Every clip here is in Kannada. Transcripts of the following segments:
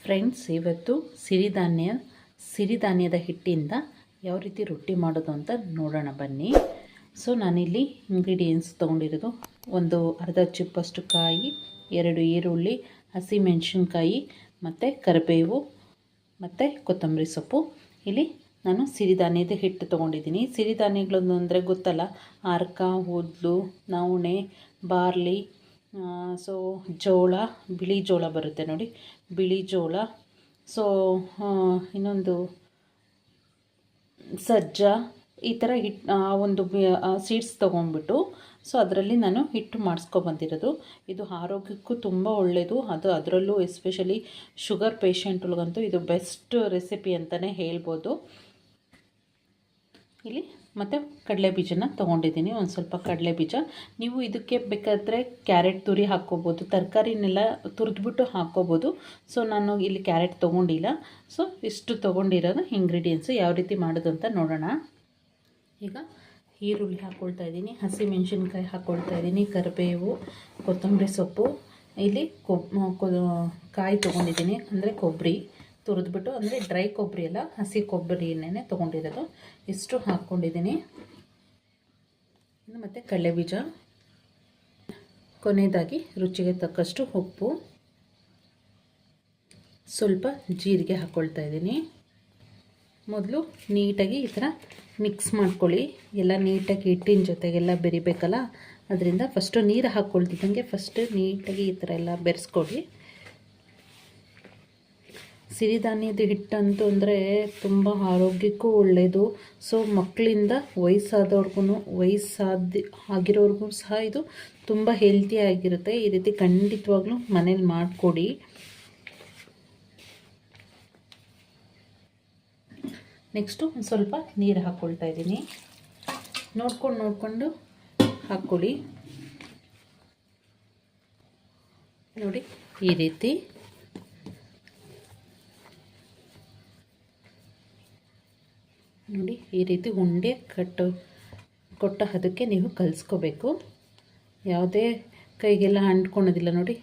ಫ್ರೆಂಡ್ಸ್, ಇವತ್ತು ಸಿರಿಧಾನ್ಯದ ಹಿಟ್ಟಿಂದ ಯಾವ ರೀತಿ ರೊಟ್ಟಿ ಮಾಡೋದು ಅಂತ ನೋಡೋಣ ಬನ್ನಿ. ಸೊ ನಾನಿಲ್ಲಿ ಇಂಗ್ರೀಡಿಯೆಂಟ್ಸ್ ತೊಗೊಂಡಿರೋದು ಒಂದು ಅರ್ಧ ಚಿಪ್ಪಷ್ಟು ಕಾಯಿ, 2 ಈರುಳ್ಳಿ, ಹಸಿಮೆಣಸಿನ್ಕಾಯಿ ಮತ್ತು ಕರಿಬೇವು ಮತ್ತು ಕೊತ್ತಂಬರಿ ಸೊಪ್ಪು. ಇಲ್ಲಿ ನಾನು ಸಿರಿಧಾನ್ಯದ ಹಿಟ್ಟು ತೊಗೊಂಡಿದ್ದೀನಿ. ಸಿರಿಧಾನ್ಯಗಳು ಅಂದರೆ ಗೊತ್ತಲ್ಲ, ಆರ್ಕ, ಉದ್ಲು, ನವಣೆ, ಬಾರ್ಲಿ, ಸೊ ಜೋಳ, ಬಿಳಿ ಜೋಳ ಬರುತ್ತೆ ನೋಡಿ, ಬಿಳಿ ಜೋಳ, ಸೊ ಇನ್ನೊಂದು ಸಜ್ಜ, ಈ ಥರ ಹಿಟ್ಟು ಒಂದು ಸೀಡ್ಸ್ ತೊಗೊಂಡ್ಬಿಟ್ಟು ಸೊ ಅದರಲ್ಲಿ ನಾನು ಹಿಟ್ಟು ಮಾಡಿಸ್ಕೊಬಂದಿರೋದು. ಇದು ಆರೋಗ್ಯಕ್ಕೂ ತುಂಬ ಒಳ್ಳೆಯದು. ಅದರಲ್ಲೂ ಎಸ್ಪೆಷಲಿ ಶುಗರ್ ಪೇಷಂಟ್ಗಳಿಗಂತೂ ಇದು ಬೆಸ್ಟ್ ರೆಸಿಪಿ ಅಂತಲೇ ಹೇಳ್ಬೋದು. ಇಲ್ಲಿ ಮತ್ತು ಕಡಲೆಬೀಜನ ತೊಗೊಂಡಿದ್ದೀನಿ, ಒಂದು ಸ್ವಲ್ಪ ಕಡಲೆಬೀಜ. ನೀವು ಇದಕ್ಕೆ ಬೇಕಾದರೆ ಕ್ಯಾರೆಟ್ ತುರಿ ಹಾಕ್ಕೋಬೋದು, ತರಕಾರಿನೆಲ್ಲ ತುರಿದ್ಬಿಟ್ಟು ಹಾಕ್ಕೋಬೋದು. ಸೊ ನಾನು ಇಲ್ಲಿ ಕ್ಯಾರೆಟ್ ತೊಗೊಂಡಿಲ್ಲ. ಸೊ ಇಷ್ಟು ತೊಗೊಂಡಿರೋದು ಇಂಗ್ರೀಡಿಯೆಂಟ್ಸು. ಯಾವ ರೀತಿ ಮಾಡೋದು ಅಂತ ನೋಡೋಣ. ಈಗ ಈರುಳ್ಳಿ ಹಾಕ್ಕೊಳ್ತಾ ಇದ್ದೀನಿ, ಹಸಿಮೆಣಸಿನ್ಕಾಯಿ ಹಾಕ್ಕೊಳ್ತಾ ಇದ್ದೀನಿ, ಕರಿಬೇವು, ಕೊತ್ತಂಬರಿ ಸೊಪ್ಪು, ಇಲ್ಲಿ ಕಾಯಿ ತೊಗೊಂಡಿದ್ದೀನಿ, ಅಂದರೆ ಕೊಬ್ಬರಿ ತುರಿದ್ಬಿಟ್ಟು, ಅಂದರೆ ಡ್ರೈ ಕೊಬ್ಬರಿ ಅಲ್ಲ, ಹಸಿ ಕೊಬ್ಬರಿನೇ ತೊಗೊಂಡಿರೋದು. ಇಷ್ಟು ಹಾಕ್ಕೊಂಡಿದ್ದೀನಿ. ಮತ್ತು ಕಡಲೆಬೀಜ, ಕೊನೆಯದಾಗಿ ರುಚಿಗೆ ತಕ್ಕಷ್ಟು ಉಪ್ಪು, ಸ್ವಲ್ಪ ಜೀರಿಗೆ ಹಾಕ್ಕೊಳ್ತಾ ಇದ್ದೀನಿ. ಮೊದಲು ನೀಟಾಗಿ ಈ ಥರ ಮಿಕ್ಸ್ ಮಾಡ್ಕೊಳ್ಳಿ. ಎಲ್ಲ ನೀಟಾಗಿ ಹಿಟ್ಟಿನ ಜೊತೆಗೆಲ್ಲ ಬೆರಿಬೇಕಲ್ಲ, ಅದರಿಂದ ಫಸ್ಟು ನೀರು ಹಾಕ್ಕೊಳ್ತಿದ್ದಂಗೆ ಫಸ್ಟ್ ನೀಟಾಗಿ ಈ ಥರ ಎಲ್ಲ ಬೆರೆಸ್ಕೊಳ್ಳಿ. ಸಿರಿಧಾನ್ಯದ ಹಿಟ್ಟಂತೂ ಅಂದರೆ ತುಂಬ ಆರೋಗ್ಯಕ್ಕೂ ಒಳ್ಳೆಯದು. ಸೊ ಮಕ್ಕಳಿಂದ ಆಗಿರೋರ್ಗೂ ಸಹ ಇದು ತುಂಬ ಹೆಲ್ತಿಯಾಗಿರುತ್ತೆ. ಈ ರೀತಿ ಖಂಡಿತವಾಗ್ಲೂ ಮನೇಲಿ ಮಾಡಿಕೊಡಿ. ನೆಕ್ಸ್ಟು ಒಂದು ಸ್ವಲ್ಪ ನೀರು ಹಾಕ್ಕೊಳ್ತಾ ಇದ್ದೀನಿ. ನೋಡ್ಕೊಂಡು ಹಾಕ್ಕೊಳ್ಳಿ. ನೋಡಿ, ಈ ರೀತಿ ನೋಡಿ, ಈ ರೀತಿ ಉಂಡೆ ಕೊಟ್ಟ ಅದಕ್ಕೆ ನೀವು ಕಲಿಸ್ಕೋಬೇಕು. ಯಾವುದೇ ಕೈಗೆಲ್ಲ ಅಂಟ್ಕೊಳೋದಿಲ್ಲ ನೋಡಿ,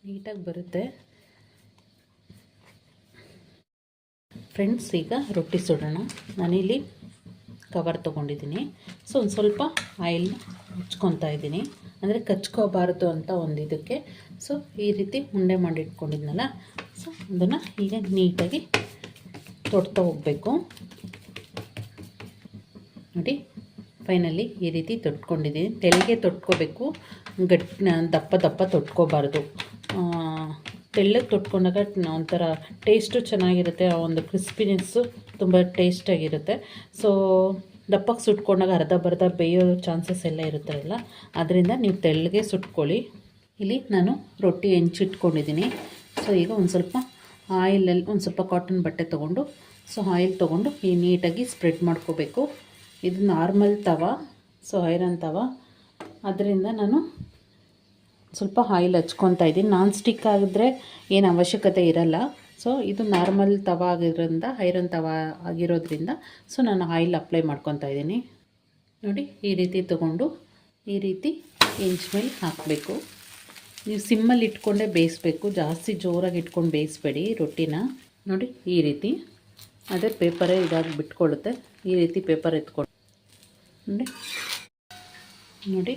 ನೀಟಾಗಿ ಬರುತ್ತೆ. ಫ್ರೆಂಡ್ಸ್, ಈಗ ರೊಟ್ಟಿ ಸುಡೋಣ. ನಾನಿಲ್ಲಿ ಕವರ್ ತೊಗೊಂಡಿದ್ದೀನಿ. ಸೊ ಒಂದು ಸ್ವಲ್ಪ ಆಯಿಲ್ ಹಚ್ಕೊತಾ ಇದ್ದೀನಿ, ಅಂದರೆ ಕಚ್ಕೋಬಾರ್ದು ಅಂತ ಒಂದು ಇದಕ್ಕೆ. ಸೊ ಈ ರೀತಿ ಉಂಡೆ ಮಾಡಿ ಇಟ್ಕೊಂಡಿದ್ನಲ್ಲ, ಸೊ ಅದನ್ನು ಈಗ ನೀಟಾಗಿ ತೊಡ್ತಾ ಹೋಗಬೇಕು. ನೋಡಿ, ಫೈನಲಿ ಈ ರೀತಿ ತೊಟ್ಕೊಂಡಿದ್ದೀನಿ. ತೆಳ್ಳಗೆ ತೊಟ್ಕೋಬೇಕು, ದಪ್ಪ ತೊಟ್ಕೋಬಾರ್ದು. ತೆಳ್ಳಗೆ ತೊಟ್ಕೊಂಡಾಗ ಒಂಥರ ಟೇಸ್ಟು ಚೆನ್ನಾಗಿರುತ್ತೆ, ಆ ಒಂದು ಕ್ರಿಸ್ಪಿನೆಸ್ಸು ತುಂಬ ಟೇಸ್ಟಾಗಿರುತ್ತೆ. ಸೊ ದಪ್ಪಕ್ಕೆ ಸುಟ್ಕೊಂಡಾಗ ಅರ್ಧ ಬರ್ಧ ಬೇಯೋ ಚಾನ್ಸಸ್ ಎಲ್ಲ ಇರುತ್ತಲ್ಲ, ಅದರಿಂದ ನೀವು ತೆಳ್ಳಗೆ ಸುಟ್ಕೊಳ್ಳಿ. ಇಲ್ಲಿ ನಾನು ರೊಟ್ಟಿ ಹೆಂಚಿಟ್ಕೊಂಡಿದ್ದೀನಿ. ಸೊ ಈಗ ಒಂದು ಸ್ವಲ್ಪ ಆಯಿಲಲ್ಲಿ ಒಂದು ಸ್ವಲ್ಪ ಕಾಟನ್ ಬಟ್ಟೆ ತೊಗೊಂಡು, ಸೊ ಆಯಿಲ್ ತೊಗೊಂಡು ನೀಟಾಗಿ ಸ್ಪ್ರೆಡ್ ಮಾಡ್ಕೋಬೇಕು. ಇದು ನಾರ್ಮಲ್ ತವ, ಸೊ ಐರನ್ ತವ, ಅದರಿಂದ ನಾನು ಸ್ವಲ್ಪ ಆಯಿಲ್ ಹಚ್ಕೊತಾ ಇದ್ದೀನಿ. ನಾನ್ ಸ್ಟಿಕ್ ಆಗಿದ್ರೆ ಏನು ಅವಶ್ಯಕತೆ ಇರಲ್ಲ. ಸೊ ಇದು ನಾರ್ಮಲ್ ತವ ಆಗಿರೋದ್ರಿಂದ, ಐರನ್ ತವ ಆಗಿರೋದ್ರಿಂದ ಸೊ ನಾನು ಆಯಿಲ್ ಅಪ್ಲೈ ಮಾಡ್ಕೊತಾ ಇದ್ದೀನಿ. ನೋಡಿ, ಈ ರೀತಿ ತೊಗೊಂಡು ಈ ರೀತಿ ಹೆಂಚ್ ಮೇಲೆ ಹಾಕಬೇಕು. ನೀವು ಸಿಮ್ಮಲ್ಲಿ ಇಟ್ಕೊಂಡೇ ಬೇಯಿಸ್ಬೇಕು, ಜಾಸ್ತಿ ಜೋರಾಗಿ ಇಟ್ಕೊಂಡು ಬೇಯಿಸ್ಬೇಡಿ ರೊಟ್ಟಿನ. ನೋಡಿ, ಈ ರೀತಿ ಅದೇ ಪೇಪರೇ ಇದಾಗಿ ಬಿಟ್ಕೊಳ್ಳುತ್ತೆ. ಈ ರೀತಿ ಪೇಪರ್ ಎತ್ಕೊಂಡು ನೋಡಿ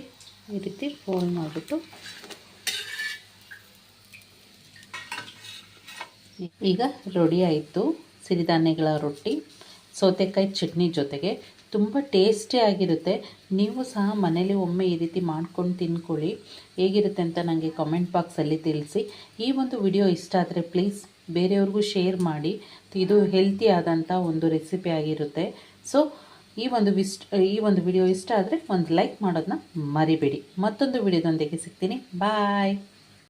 ಈ ರೀತಿ ಫೋಲ್ಡ್ ಮಾಡಿಬಿಟ್ಟು, ಈಗ ರೆಡಿ ಆಯಿತು ಸಿರಿಧಾನ್ಯಗಳ ರೊಟ್ಟಿ ಸೌತೆಕಾಯಿ ಚಟ್ನಿ ಜೊತೆಗೆ. ತುಂಬ ಟೇಸ್ಟಿಯಾಗಿರುತ್ತೆ. ನೀವು ಸಹ ಮನೇಲಿ ಒಮ್ಮೆ ಈ ರೀತಿ ಮಾಡ್ಕೊಂಡು ತಿನ್ಕೊಳ್ಳಿ. ಹೇಗಿರುತ್ತೆ ಅಂತ ನನಗೆ ಕಮೆಂಟ್ ಬಾಕ್ಸಲ್ಲಿ ತಿಳಿಸಿ. ಈ ಒಂದು ವಿಡಿಯೋ ಇಷ್ಟ ಆದರೆ ಪ್ಲೀಸ್ ಬೇರೆಯವ್ರಿಗೂ ಶೇರ್ ಮಾಡಿ. ಇದು ಹೆಲ್ತಿ ಆದಂಥ ಒಂದು ರೆಸಿಪಿ ಆಗಿರುತ್ತೆ. ಸೊ ಈ ಒಂದು ವಿಡಿಯೋ ಇಷ್ಟ ಆದರೆ ಒಂದು ಲೈಕ್ ಮಾಡೋದನ್ನ ಮರಿಬೇಡಿ. ಮತ್ತೊಂದು ವಿಡಿಯೋದೊಂದಿಗೆ ಸಿಗ್ತೀನಿ. ಬಾಯ್.